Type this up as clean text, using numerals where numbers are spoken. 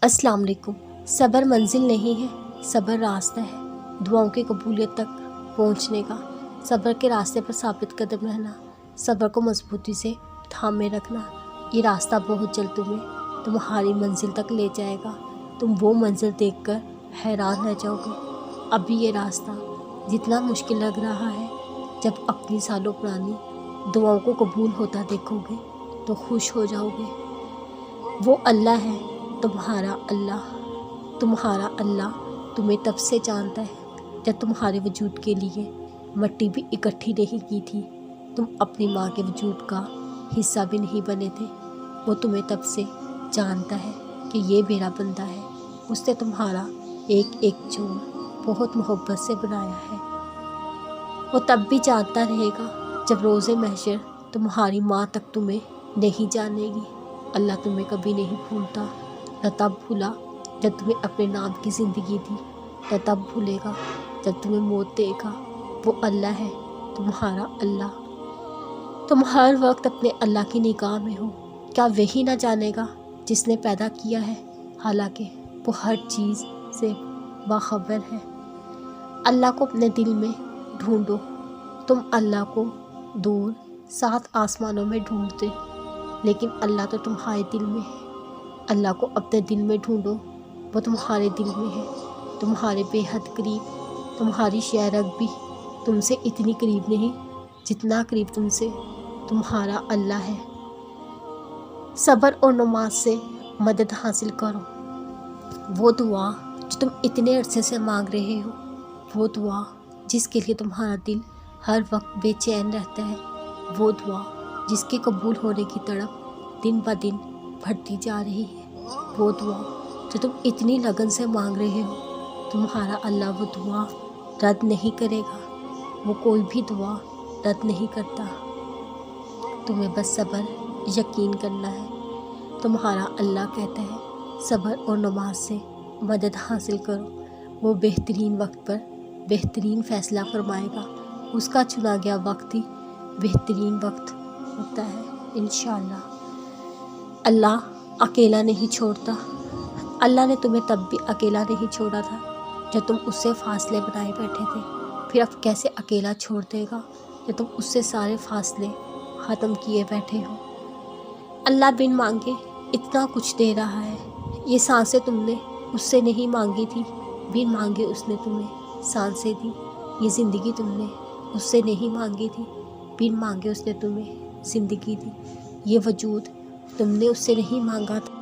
अस्सलाम वालेकुम। सब्र मंजिल नहीं है, सब्र रास्ता है दुआओं की कबूलियत तक पहुंचने का। सब्र के रास्ते पर साबित कदम रहना, सब्र को मजबूती से थामे रखना। ये रास्ता बहुत जल्द तुम्हारी मंजिल तक ले जाएगा। तुम वो मंजिल देखकर हैरान रह जाओगे। अभी ये रास्ता जितना मुश्किल लग रहा है, जब अपनी सालों पुरानी दुआओं को कबूल होता देखोगे तो खुश हो जाओगे। वो अल्लाह है, तुम्हारा अल्लाह तुम्हें तब से जानता है जब तुम्हारे वजूद के लिए मिट्टी भी इकट्ठी नहीं की थी। तुम अपनी माँ के वजूद का हिस्सा भी नहीं बने थे। वो तुम्हें तब से जानता है कि ये मेरा बंदा है। उसने तुम्हारा एक एक जोड़ बहुत मोहब्बत से बनाया है। वो तब भी जानता रहेगा जब रोज़े महशर तुम्हारी माँ तक तुम्हें नहीं जानेगी। अल्लाह तुम्हें कभी नहीं भूलता, न तब भूला जब तुम्हें अपने नाम की ज़िंदगी दी, न तब भूलेगा जब तुम्हें मौत देगा। वो अल्लाह है, तुम्हारा अल्लाह। तुम हर वक्त अपने अल्लाह की निगाह में हो। क्या वही ना जानेगा जिसने पैदा किया है, हालांकि वो हर चीज़ से बाखबर है। अल्लाह को अपने दिल में ढूंढो। तुम अल्लाह को दूर 7 आसमानों में ढूंढते, लेकिन अल्लाह तो तुम्हारे दिल में है। अल्लाह को अपने दिल में ढूंढो, वो तुम्हारे दिल में है, तुम्हारे बेहद करीब। तुम्हारी शायरग भी तुमसे इतनी करीब नहीं जितना करीब तुमसे तुम्हारा अल्लाह है। सब्र और नमाज से मदद हासिल करो। वो दुआ जो तुम इतने अरसे से मांग रहे हो, वो दुआ जिसके लिए तुम्हारा दिल हर वक्त बेचैन रहता है, वो दुआ जिसके कबूल होने की तड़प दिन ब दिन बढ़ती जा रही है, वो दुआ जो तुम इतनी लगन से मांग रहे हो, तुम्हारा अल्लाह वो दुआ रद्द नहीं करेगा। वो कोई भी दुआ रद्द नहीं करता। तुम्हें बस सब्र यकीन करना है। तुम्हारा अल्लाह कहता है सब्र और नमाज से मदद हासिल करो। वो बेहतरीन वक्त पर बेहतरीन फ़ैसला फरमाएगा। उसका चुना गया वक्त ही बेहतरीन वक्त होता है। इंशाअल्लाह अल्लाह अकेला नहीं छोड़ता। अल्लाह ने तुम्हें तब भी अकेला नहीं छोड़ा था जब तुम उससे फासले बनाए बैठे थे। फिर अब कैसे अकेला छोड़ देगा जब तुम उससे सारे फासले ख़त्म किए बैठे हो। अल्लाह बिन मांगे इतना कुछ दे रहा है। ये सांसें तुमने उससे नहीं मांगी थी, बिन मांगे उसने तुम्हें सांसें दी। ये ज़िंदगी तुमने उससे नहीं मांगी थी, बिन मांगे उसने तुम्हें ज़िंदगी दी। ये वजूद तुमने उससे नहीं मांगा था,